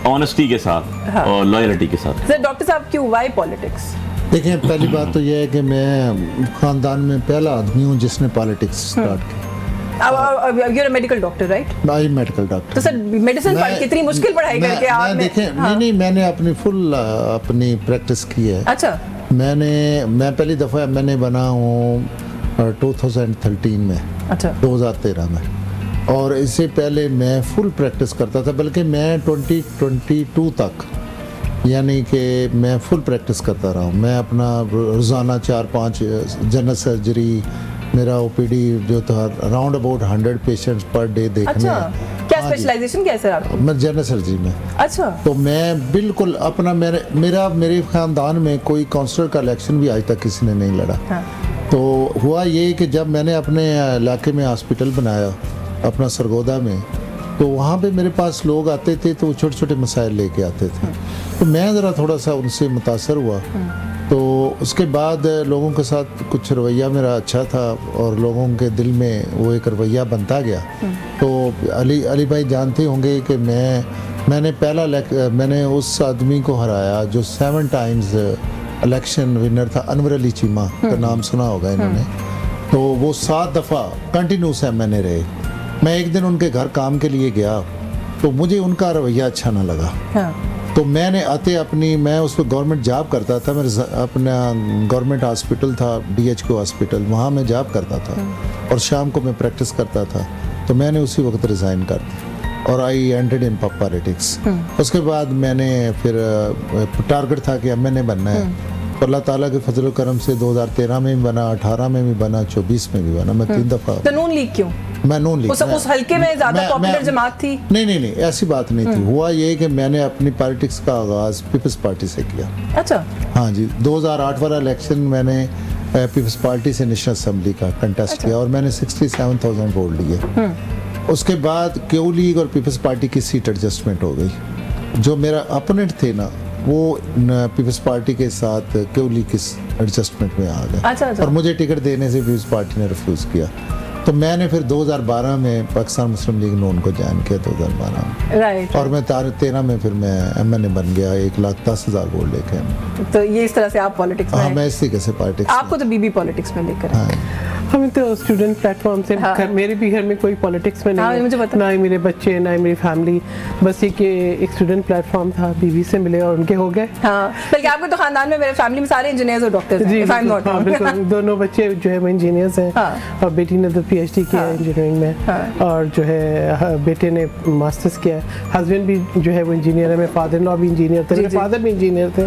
ऑनेस्टी के साथ और लॉयल्टी के साथ। सर डॉक्टर साहब क्यों, व्हाई पॉलिटिक्स? देखिए, पहली बात तो यह है कि मैं ख़ानदान में पहला आदमी हूँ जिसने पॉलिटिक्स स्टार्ट की। अब you are medical doctor, right? I medical doctor. तो सर मेडिसिन पढ़ के इतनी मुश्किल पढ़ाई करके आपने देखें, नहीं मैंने अपनी फुल अपनी प्रैक्टिस की है। अच्छा। मैं पहली दफ़ा मैंने बना हूँ 2013 में। अच्छा। 2013 में। और इससे पहले मैं फुल प्रैक्टिस करता था, बल्कि मैं 2022 तक यानी कि मैं फुल प्रैक्टिस करता रहा हूँ। मैं अपना रोज़ाना 4-5 जनरल सर्जरी, मेरा ओपीडी जो था around about 100 patients per day देखने। अच्छा। क्या स्पेशलाइजेशन क्या है सर आपकी? मैं जनरल सर्जरी में। अच्छा। तो मैं बिल्कुल अपना मेरे ख़ानदान में कोई काउंसलर का इलेक्शन भी आज तक किसी ने नहीं लड़ा। हाँ। तो हुआ ये कि जब मैंने अपने इलाके में हॉस्पिटल बनाया अपना सरगोदा में, तो वहाँ पे मेरे पास लोग आते थे तो छोटे छोटे मसाइल लेके आते थे। तो मैं ज़रा थोड़ा सा उनसे मुतासर हुआ। तो उसके बाद लोगों के साथ कुछ रवैया मेरा अच्छा था और लोगों के दिल में वो एक रवैया बनता गया। तो अली भाई जानते होंगे कि मैंने उस आदमी को हराया जो 7 टाइम्स इलेक्शन विनर था, अनवर अली चीमा का नाम सुना होगा इन्होंने। तो वो 7 दफ़ा कंटिन्यूस मैंने रहे। मैं एक दिन उनके घर काम के लिए गया तो मुझे उनका रवैया अच्छा ना लगा। हाँ। तो मैंने मैं उस पर गवर्नमेंट जॉब करता था, मेरा अपना गवर्नमेंट हॉस्पिटल था DHQ हॉस्पिटल, वहाँ मैं जॉब करता था। हाँ। और शाम को मैं प्रैक्टिस करता था। तो मैंने उसी वक्त रिज़ाइन कर दी और आई एंटेड इन पॉलिटिक्स। उसके बाद मैंने फिर टारगेट था कि अब मैंने बनना है। तो अल्लाह ताला के फजल करम से 2013 में भी बना, 18 में भी बना, 24 में भी बना। मैं 3 दफ़ा। तो नून लीग क्यों? मैं नून लीग उस हल्के में ज़्यादा पॉपुलर जमात थी? नहीं, ऐसी बात नहीं थी। हुआ ये कि मैंने अपनी पॉलिटिक्स का आगाज़ पीपल्स पार्टी से किया। अच्छा। हाँ जी। 2008 वाला इलेक्शन मैंने पीपल्स पार्टी से नेशनल असेंबली का कंटेस्ट किया और मैंने 67,000 वोट लिए। उसके बाद क्यू लीग और पीपल्स पार्टी की सीट एडजस्टमेंट हो गई। जो मेरा अपोनेंट थे ना, वो पीपल्स पार्टी के साथ क्यू लीग की एडजस्टमेंट में आ गए। अच्छा। और मुझे टिकट देने से पीपल्स पार्टी ने रिफ्यूज़ किया। तो मैंने फिर 2012 में पाकिस्तान मुस्लिम लीग नून को ज्वाइन किया 2012 में। राइट। और मैं 13 में फिर मैं MNA बन गया 1,10,000 वोट लेके। तो ये इस तरह से आप पॉलिटिक्स में? हाँ, मैं इस तरीके से पॉलिटिक्स। आपको तो बीबी पॉलिटिक्स में लेकर। हाँ। हम तो स्टूडेंट प्लेटफॉर्म से। हाँ। मेरे भी घर में कोई पॉलिटिक्स में नहीं। हाँ, मुझे पता। ना ही मेरे बच्चे, ना ही मेरी फैमिली, बस ये कि एक स्टूडेंट प्लेटफॉर्म था, बीवी से मिले और उनके हो गए। हाँ, बल्कि आपके तो खानदान में, मेरे फैमिली में सारे इंजीनियर्स और डॉक्टर्स हैं। बिल्कुल। दोनों बच्चे जो है वो इंजीनियर्स हैं। हाँ। और बेटी ने तो PhD किया है इंजीनियरिंग में। हाँ। और जो है बेटे ने मास्टर्स किया है। हस्बैंड भी जो है वो इंजीनियर है। मेरे फादर इन लॉ भी इंजीनियर थे, मेरे फादर भी इंजीनियर थे।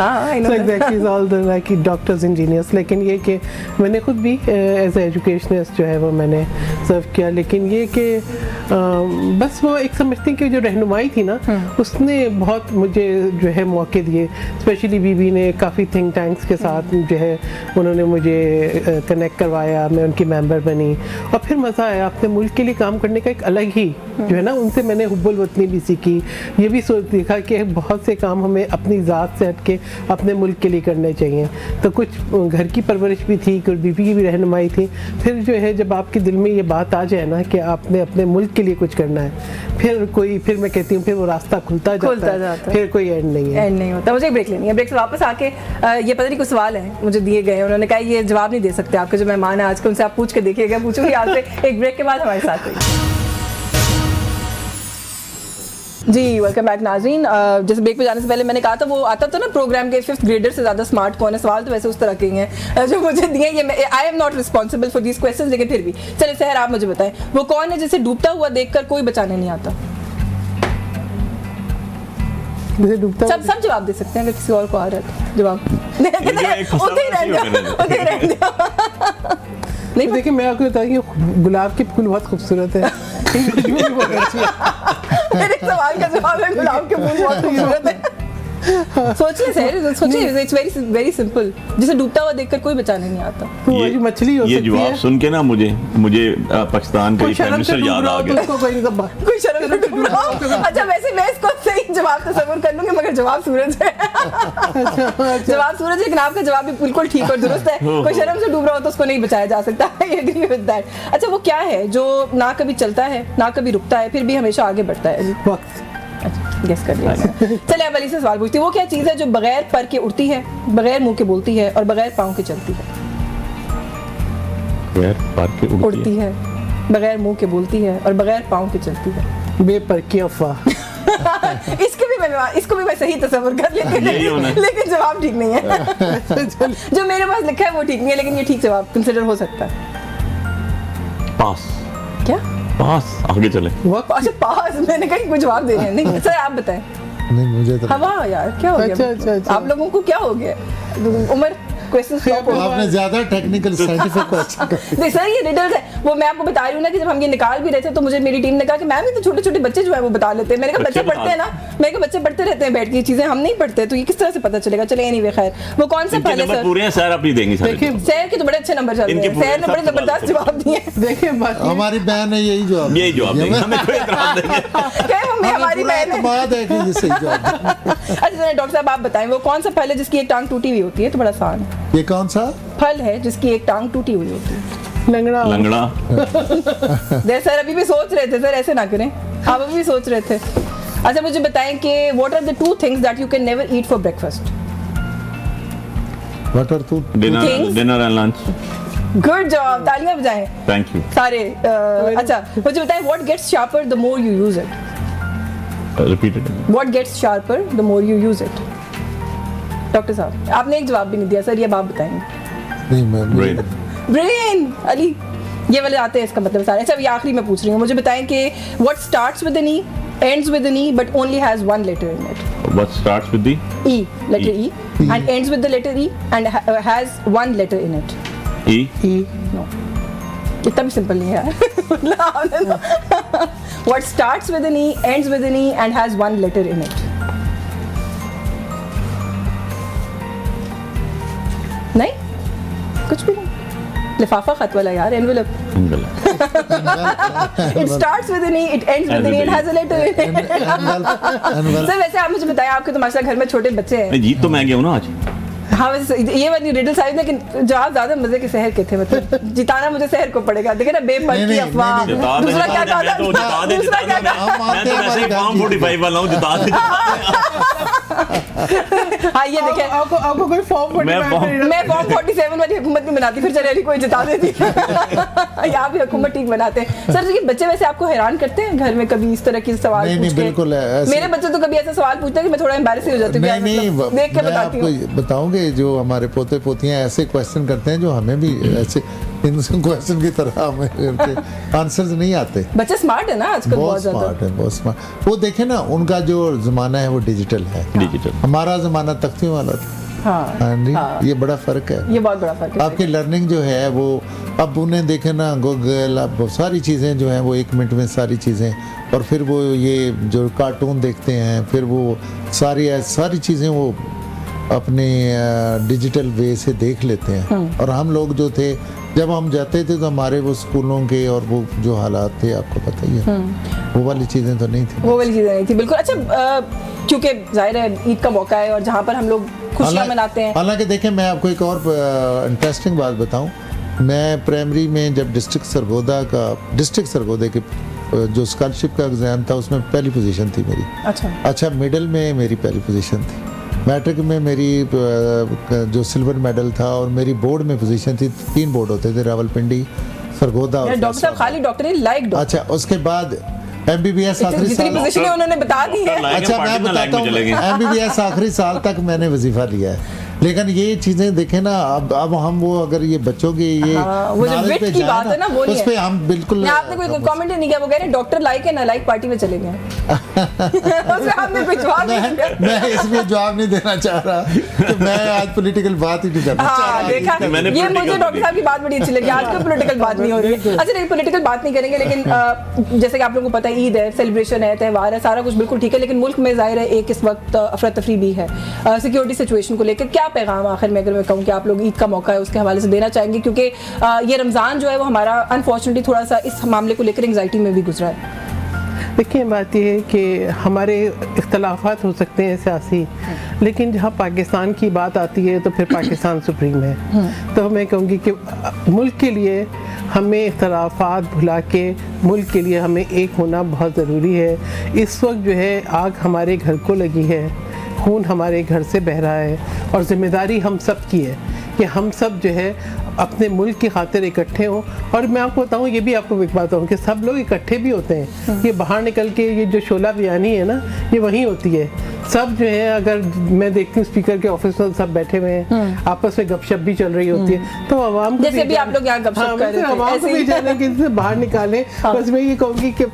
So exactly all the like doctors engineers. लेकिन ये कि मैंने खुद भी एज ए एजुकेशनिस्ट जो है वो मैंने सर्व किया। लेकिन ये कि बस वो एक समझती कि जो रहनुमाई थी ना, उसने बहुत मुझे जो है मौके दिए। स्पेशली बीबी ने काफ़ी थिंक टैंक्स के साथ जो है उन्होंने मुझे कनेक्ट करवाया, मैं उनकी मेंबर बनी और फिर मज़ा आया। अपने मुल्क के लिए काम करने का एक अलग ही जो है ना, उनसे मैंने हुब्बुल वतनी भी सीखी। ये भी सोच देखा कि बहुत से काम हमें अपनी ज़ात से हट के अपने मुल्क के लिए करने चाहिए। तो कुछ घर की परवरिश भी थी, कुछ बीबी की भी रहनुमाई थी। फिर जो है जब आपके दिल में ये बात आ जाए ना कि आपने अपने मुल्क के लिए कुछ करना है, फिर मैं कहती हूँ फिर वो रास्ता खुलता जाता है। फिर कोई एंड नहीं होता। मुझे ब्रेक लेनी है। ब्रेक से वापस आके ये पता नहीं कुछ सवाल है मुझे दिए गए, उन्होंने कहा ये जवाब नहीं दे सकते आपके जो मेहमान है आज के, उनसे आप पूछ के देखिएगा। पूछूंगी आपसे एक ब्रेक के बाद। हमारे साथ रहिए जी। वेलकम बैक नाज़रीन। जैसे ब्रेक पे जाने से पहले मैंने कहा था वो आता था ना प्रोग्राम के 5th ग्रेडर से ज़्यादा स्मार्ट कौन है। सवाल तो वैसे उस तरह के हैं जो मुझे दिए। ये आई am not responsible for these questions, लेकिन फिर भी चलिए सहर आप मुझे बताएं वो कौन है जिसे डूबता हुआ देखकर कोई बचाने नहीं आता? सब जवाब दे सकते हैं अगर किसी और को आ रहा है जवाब। नहीं देखिए, मैं आपको बताऊँ गुलाब के फूल बहुत खूबसूरत है। मेरे सवाल का जवाब है गुलाब के फूल बहुत खूबसूरत है। सोचिए सर, सोचिए, इट्स वेरी सिंपल। जिसे डूबता हुआ देखकर कोई बचाने नहीं आता। ये मछली हो सकती है। ये जवाब सुन के ना मुझे पाकिस्तान का प्राइम मिनिस्टर याद आ गया। कोई शर्म से डूब रहा हो। अच्छा, वैसे मैं इसको सही जवाब तस्वीर कर लूंगी, मगर जवाब सूरज है। जवाब सूरज है, लेकिन आपका जवाब भी बिल्कुल ठीक और दुरुस्त है। कोई शर्म से डूब रहा हो तो उसको नहीं बचाया जा सकता। I agree with that. अच्छा, वो क्या है जो ना कभी चलता है ना कभी रुकता है, फिर भी हमेशा आगे बढ़ता है? वक्त। अच्छा, गेस कर लिया। चलिए अब अली से सवाल पूछती हूँ। वो क्या चीज़ है जो बगैर पर के उड़ती है, बगैर मुंह के बोलती है और बगैर पाँव के चलती है? बगैर पर के उड़ती है। बगैर मुंह के बोलती है और बगैर पाँव के चलती है। बेपर की अफवाह। इसको भी मैं सही तस्वर कर लेकिन जवाब ठीक नहीं है। जो मेरे पास लिखा है वो ठीक नहीं है, लेकिन ये ठीक जवाब कंसिडर हो सकता है। पास। क्या पास? आगे चले। अच्छा पास, मैंने कहीं कोई जवाब दे रहे हैं। नहीं सर आप बताएं। नहीं मुझे तो हवा यार क्या हो गया? अच्छा। आप लोगों को क्या हो गया? उमर क्वेश्चन स्टॉप हो गया। आपने ज्यादा टेक्निकल साइंटिफिक क्वेश्चन नहीं सर ये रिडल्स है। वो मैं आपको बता रही हूँ ना कि जब हम ये निकाल भी रहे थे तो मुझे मेरी टीम ने कहा कि मैम ये तो छोटे छोटे बच्चे जो है वो बता लेते हैं। मैंने कहा बच्चे पढ़ते हैं ना, मैंने कहा बच्चे पढ़ते रहते हैं बैठ के, चीजें हम नहीं पढ़ते तो ये किस तरह से पता चलेगा। चले एनीवे खैर वो कौन सा पहले सर पूरे हैं सर अपनी देंगे सर। सैर के तो बड़े अच्छे नंबर चल रहे हैं, सैर ने बड़े जबरदस्त जवाब दिए। देखिए हमारी बहन है यही जवाब देंगे, हमें कोई एतराज नहीं है। हमारी बहन है। बात है कि ये सही जवाब। अच्छा डॉक्टर साहब आप बताएं वो कौन सा फल है जिसकी एक टांग टूटी हुई होती है? तो बड़ा आसान है। ये कौन सा फल है जिसकी एक टांग टूटी हुई होती है? लंगड़ा। सर अभी भी सोच रहे थे, सर ऐसे ना करें, आप अभी भी सोच रहे थे। अच्छा मुझे बताएं कि what are the 2 things that you can never eat for breakfast? What are 2 dinner and lunch. Good जवाब, तालियां बजाएं। थैंक यू सारे। अच्छा मुझे बताएं what gets sharper the more you use it? Repeat it. What gets sharper the more you use it? Doctor साहब आपने एक जवाब भी नहीं दिया सर, ये आप बताएंगे। नहीं मैं ब्रेन अली ये वाले आते हैं इसका मतलब सारे। अच्छा ये आखिरी में पूछ रही हूँ, मुझे बताएं कि what starts with an E, ends with an E but only has one letter in it? What starts with the E, letter E, and ends with the letter E and has one letter in it? E. No, इतना भी simple नहीं है यार। What starts with an E, ends with an E and has one letter in it? नहीं कुछ भी नहीं। लिफाफा खत वाला यार, envelope. It starts with an E, it ends with an E, it has a letter in it. Sir वैसे आप मुझे बताएं, आपके तो माशाल्लाह घर में छोटे बच्चे हैं। जीत तो मैं गया हूँ ना आज। हाँ वैसे ये वाली रिडल साइड लेकिन जवाब ज्यादा मजे के शहर के थे, मतलब जिताना मुझे शहर को पड़ेगा। देखिए ना बेपर की अफवाह। दूसरा क्या कहा था? दूसरा क्या कहा? मैं तो वैसे ही फॉर्म 45 वाला हूँ, जिता दे। हाँ ये देखिए आपको कोई फॉर्म 45 मैं फॉर्म 47 वाली हुकूमत नहीं बनाती, फिर चले कोई जिता देती। यहाँ भी हुकूमत ठीक बनाते हैं। सर ये बच्चे वैसे आपको हैरान करते हैं घर में कभी इस तरह के सवाल? नहीं बिल्कुल। मेरे बच्चे तो कभी ऐसा सवाल पूछते हैं कि मैं थोड़ा एम्बैरेस हो जाती हूँ। नहीं देख के बताती हूँ। बताऊंगे जो हमारे पोते पोतियां ऐसे क्वेश्चन करते हैं जो हमें भी ऐसे इन क्वेश्चन की तरह हमें आंसर्स नहीं आते। बच्चे स्मार्ट है ना आजकल, बहुत स्मार्ट है, बहुत स्मार्ट। वो देखे ना उनका जो जमाना है वो डिजिटल है, डिजिटल। हमारा जमाना तख्तियों वाला था। हाँ, ये बड़ा फर्क है, ये बहुत बड़ा फर्क है। आपकी लर्निंग जो है वो अब उन्हें देखे ना गूगल, अब सारी चीज़ें जो हैं वो 1 मिनट में सारी चीज़ें, और फिर वो ये जो कार्टून देखते हैं, फिर वो सारी चीज़ें वो अपने डिजिटल वे से देख लेते हैं। और हम लोग जो थे जब हम जाते थे तो हमारे वो स्कूलों के और वो जो हालात थे आपको पता ही है, वो वाली चीज़ें तो नहीं थी। वो वाली चीज़ें नहीं थी बिल्कुल। अच्छा क्योंकि जाहिर है ईद का मौका है और जहाँ पर हम लोग खुशियाँ मनाते हैं। हालांकि देखें मैं आपको एक और इंटरेस्टिंग बात बताऊँ, मैं प्राइमरी में जब डिस्ट्रिक्ट सरगोदे के जो स्कॉलरशिप का एग्ज़ाम था उसमें पहली पोजीशन थी मेरी। अच्छा मिडिल में मेरी पहली पोजीशन थी, मैट्रिक में मेरी जो सिल्वर मेडल था, और मेरी बोर्ड में पोजीशन थी। 3 बोर्ड होते थे, रावलपिंडी, सरगोदा और डॉक्टर साहब खाली डॉक्टर ही लाइक। अच्छा उसके बाद MBBS आखिरी साल उन्होंने बता दी है। अच्छा मैं बताता हूँ, MBBS आखिरी साल तक मैंने वजीफा लिया है। लेकिन ये चीजें देखें ना, अब हम वो अगर ये बच्चों की ये वो जो विट की बात है ना वो उस पे हम बिल्कुल आपने कोई कमेंट नहीं किया, वो कह रहे हैं डॉक्टर लाइक है ना लाइक पार्टी में चले गए। उसमें आपने कोई जवाब नहीं दिया। मैं इसमें जवाब नहीं देना चाह रहा कि मैं आज पॉलिटिकल बात ही नहीं करना चाह रहा। देखा ये मुझे डॉक्टर साहब की बात बड़ी अच्छी लगी। आज कोई पॉलिटिकल बात नहीं हो रही है। अच्छा नहीं पॉलिटिकल बात नहीं करेंगे, लेकिन जैसे कि आप लोगों को पता है ईद है, सेलिब्रेशन है, त्यौहार है, सारा कुछ बिल्कुल ठीक है, लेकिन मुल्क में जाहिर है एक इस वक्त अफरा तफरी भी है सिक्योरिटी सिचुएशन को लेकर। क्या पैगाम आखिर में अगर मैं कहूँ कि आप लोग ईद का मौका है उसके हवाले से देना चाहेंगे, क्योंकि ये रमज़ान जो है वो हमारा अनफॉर्चुनेटली थोड़ा सा इस मामले को लेकर एंग्जाइटी में भी गुजरा है। देखिए बात यह है कि हमारे इख्तलाफात हो सकते हैं सियासी, लेकिन जहाँ पाकिस्तान की बात आती है तो फिर पाकिस्तान सुप्रीम है। तो मैं कहूँगी कि मुल्क के लिए हमें इख्तलाफात भुला के मुल्क के लिए हमें एक होना बहुत ज़रूरी है। इस वक्त जो है आग हमारे घर को लगी है, खून हमारे घर से बह रहा है, और ज़िम्मेदारी हम सब की है कि हम सब जो है अपने मुल्क की खातिर इकट्ठे हों। और मैं आपको बताऊँ, ये भी आपको एक बात बताऊँ कि सब लोग इकट्ठे भी होते हैं। ये बाहर निकल के ये जो शोला बयानी है ना, ये वहीं होती है। सब जो है, अगर मैं देखती हूँ स्पीकर के ऑफिस में सब बैठे हुए हैं, आपस में गपशप भी चल रही होती है, तो आवाम को जैसे भी आप लोग यहाँ गपशप कर रहे थे, आवाम को भी जाने कि इससे बाहर निकालें। बस मैं ये कहूँगी कि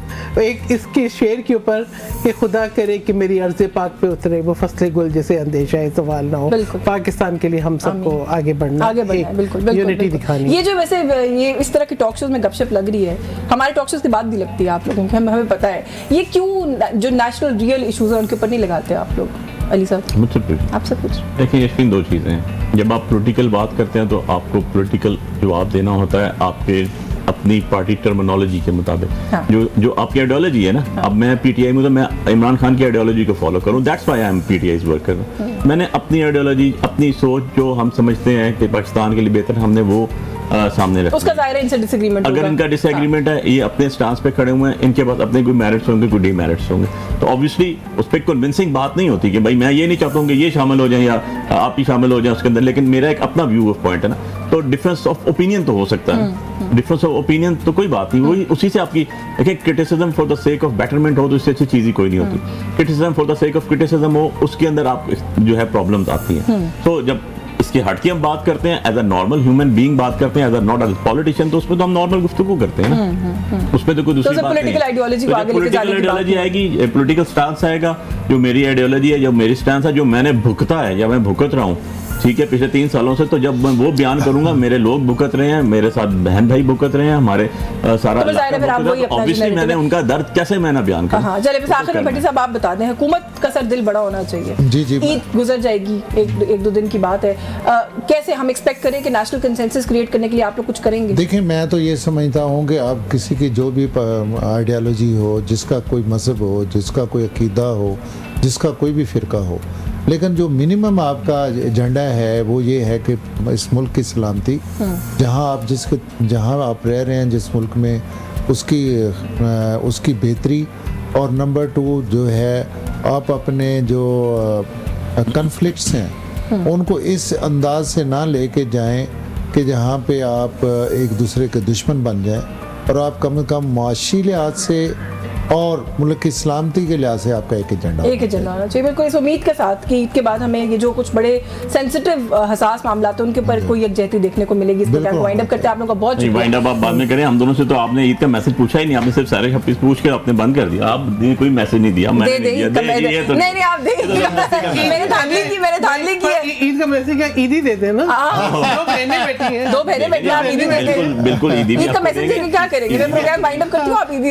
एक इसके शेर के ऊपर कि खुदा करे कि मेरी अर्ज़े पाक पे उतरे वो फसले गुल, जैसे अंदेशा है सवाल ना हो। पाकिस्तान के लिए हम सबको आगे बढ़ना, बिल्कुल यूनिटी दिखानी। ये जो वैसे ये इस तरह के टॉक शोज में गपशप लग रही है, हमारे टॉक शोज के बाद भी लगती है आप लोगों को, हमें पता है। ये क्यों जो नेशनल रियल इश्यूज है उनके ऊपर नहीं लगाते आप लोग? अली साहब मुझसे आपसे कुछ देखिए, यकीन दो चीज़ें हैं। जब आप पॉलिटिकल बात करते हैं तो आपको पॉलिटिकल जवाब देना होता है आपके अपनी पार्टी टर्मिनोलॉजी के मुताबिक। हाँ। जो आपकी आइडियोलॉजी है ना, हाँ। अब मैं पीटीआई में, तो मैं इमरान खान की आइडियोलॉजी को फॉलो करूं, that's why I am PTI's worker. मैंने अपनी आइडियोलॉजी, अपनी सोच जो हम समझते हैं कि पाकिस्तान के लिए बेहतर, हमने वो सामने रखा। उसका ज़ाहिर है इनसे डिसएग्रीमेंट अगर इनका डिसएग्रीमेंट है, ये अपने स्टांस पे खड़े हुए हैं, इनके पास अपने कोई मेरिट्स होंगे, कोई डीमेरिट्स होंगे, तो ऑब्वियसली उस पर कन्विंसिंग बात नहीं होती कि भाई मैं ये नहीं चाहता हूँ कि ये शामिल हो जाए या आप ही शामिल हो जाए उसके अंदर, लेकिन मेरा एक अपना व्यू ऑफ पॉइंट है ना, तो डिफरेंस ऑफ ओपिनियन तो हो सकता है। डिफरेंस ऑफ ओपिनियन तो कोई बात नहीं, वही उसी से आपकी देखिए, criticism for the sake of betterment हो तो इससे अच्छी चीज़ ही कोई नहीं होती। Criticism for the sake of criticism हो, उसके अंदर आप जो है प्रॉब्लम्स आती हैं। तो जब इसके हट के हम बात करते हैं, as a normal human being बात करते हैं, as a not as politician, तो उसमें तो हम नॉर्मल गुफ्तगू करते हैं ना, उसमें तो कोई दूसरी बात नहीं। पॉलिटिकल आइडियोलॉजी को आगे लेके जाने की बात आइडियोलॉजी आएगी, पॉलिटिकल स्टांस आएगा, जो मेरी आइडियोलॉजी है, जो मेरी स्टांस है, जो मैंने भुगता है या मैं भुगत रहा हूँ, ठीक है, पिछले 3 सालों से, तो जब मैं वो बयान करूंगा, मेरे लोग भुगत रहे हैं, मेरे साथ बहन भाई भुगत रहे हैं, हमारे सारा ऑब्वियसली मैंने उनका दर्द कैसे मैं ना बयान करूं। हाँ, चलिए आखिर में भट्टी साहब आप बता दें, हुकूमत का सर दिल बड़ा होना चाहिए। जी जी, ईद गुजर जाएगी, एक दो दिन की बात है, कैसे हम एक्सपेक्ट करें कि नेशनल कंसेंसस क्रिएट करने के लिए आप लोग कुछ करेंगे? देखिए, मैं तो ये समझता हूँ कि आप किसी की जो भी आइडियोलॉजी हो, जिसका कोई मजहब हो, जिसका कोई अकीदा हो, जिसका कोई भी फ़िरका हो, लेकिन जो मिनिमम आपका एजेंडा है वो ये है कि इस मुल्क की सलामती, जहाँ आप रह रहे हैं, जिस मुल्क में, उसकी बेहतरी, और नंबर 2 जो है आप अपने जो कन्फ्लिक्ट्स हैं उनको इस अंदाज से ना लेके जाएं कि जहाँ पे आप एक दूसरे के दुश्मन बन जाएं, और आप कम से कम माशी लिहाज से और मुल्क की सलामती के लिहाज से आपका एक एजेंडा होना चाहिए। बिल्कुल, इस उम्मीद के साथ कि ईद के बाद हमें ये जो कुछ बड़े सेंसिटिव हसास मामला है उनके ऊपर कोई यकजहती देखने को मिलेगी। इस प्रोग्राम को वाइंड अप करते हैं। आप लोगों का बहुत शुक्रिया। वाइंड अप आप बाद में करें, हम दोनों से तो आपने ईद का मैसेज पूछा ही नहीं, आपने सिर्फ सारे शब्द पूछ के आपने बंद कर दिया, आपने कोई मैसेज नहीं दिया। मैंने नहीं, आप मैंने धांधली की ईद का मैसेज क्या, ईद ही देते हैं ना, दो बहनें बैठी हैं, आप ईद ही देते हैं, बिल्कुल ईद का मैसेज देंगे, क्या करेंगे? मैं प्रोग्राम वाइंड अप करती हूँ, आप ईद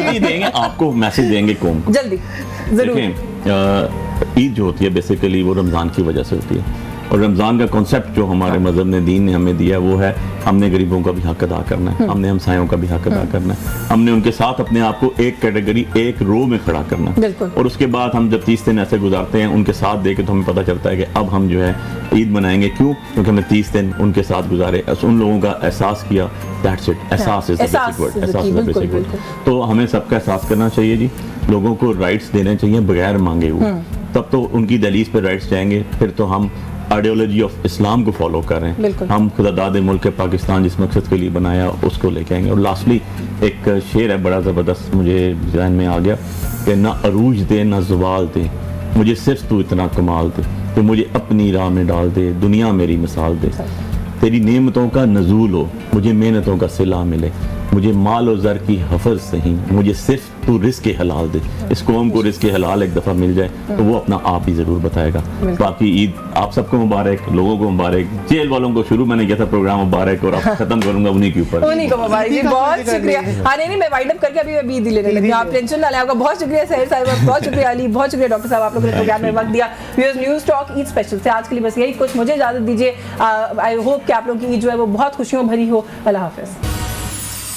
ही देंगे, आपको मैसेज देंगे कौम को जल्दी जरूर। ईद जो होती है बेसिकली वो रमज़ान की वजह से होती है, और रमज़ान का कॉन्सेप्ट जो हमारे मज़हब ने, दीन ने हमें दिया वो है हमने गरीबों का भी हक अदा करना है, हमने हमसायों का भी हक अदा करना है, हमने उनके साथ अपने आप को एक कैटेगरी, एक रो में खड़ा करना है। और उसके बाद हम जब 30 दिन ऐसे गुजारते हैं उनके साथ देखे तो हमें पता चलता है कि अब हम जो है ईद मनाएंगे। क्यों? क्योंकि हमने 30 दिन उनके साथ गुजारे, उन लोगों का एहसास किया। दैट्स इट, एहसास इज द बेसिक वर्ड, एहसास इज द बेसिक वर्ड। तो हमें सबका एहसास करना चाहिए जी, लोगों को राइट्स देने चाहिए बगैर मांगे हुए, तब तो उनकी दहलीज पे राइट्स जाएंगे। फिर तो हम आइडियोलॉजी ऑफ इस्लाम को फॉलो कर रहे हैं, हम खुदादाद मुल्क पाकिस्तान जिस मकसद के लिए बनाया उसको लेके आएंगे। और लास्टली एक शेर है बड़ा ज़बरदस्त, मुझे जहन में आ गया कि ना अरूज दे ना ज़वाल दे, मुझे सिर्फ तू इतना कमाल दे, तो मुझे अपनी राह में डाल दे, दुनिया मेरी मिसाल दे, तेरी नेमतों का नजूल हो, मुझे मेहनतों का सिला मिले, मुझे माल और ज़र की हफज नहीं, मुझे सिर्फ तू रिज़्क़ हलाल दे। इस कौम को रिज़्क़ हलाल एक दफ़ा मिल जाए तो वो अपना आप ही ज़रूर बताएगा। बाकी ईद आप सबको मुबारक, लोगों को मुबारक, जेल वालों को शुरू मैंने किया था प्रोग्राम मुबारक, और अब खत्म करूंगा उन्हीं के ऊपर, उन्हीं को मुबारक जी, बहुत शुक्रिया। हाँ नहीं, मैं वाइंड अप करके अभी मैं ईद लेने लगी, आप टेंशन ना लें। आपका बहुत शुक्रिया सहर साहब, बहुत शुक्रिया अली, बहुत शुक्रिया डॉक्टर साहब, आप लोगों ने प्रोग्राम में वक्त दिया। न्यूज़ टॉक ईद स्पेशल से आज के लिए बस यही कुछ, मुझे इजाज़त दीजिए। आई होप कि आप लोगों की ईद जो है वो बहुत खुशियों भरी हो। अल्लाह हाफ़िज़।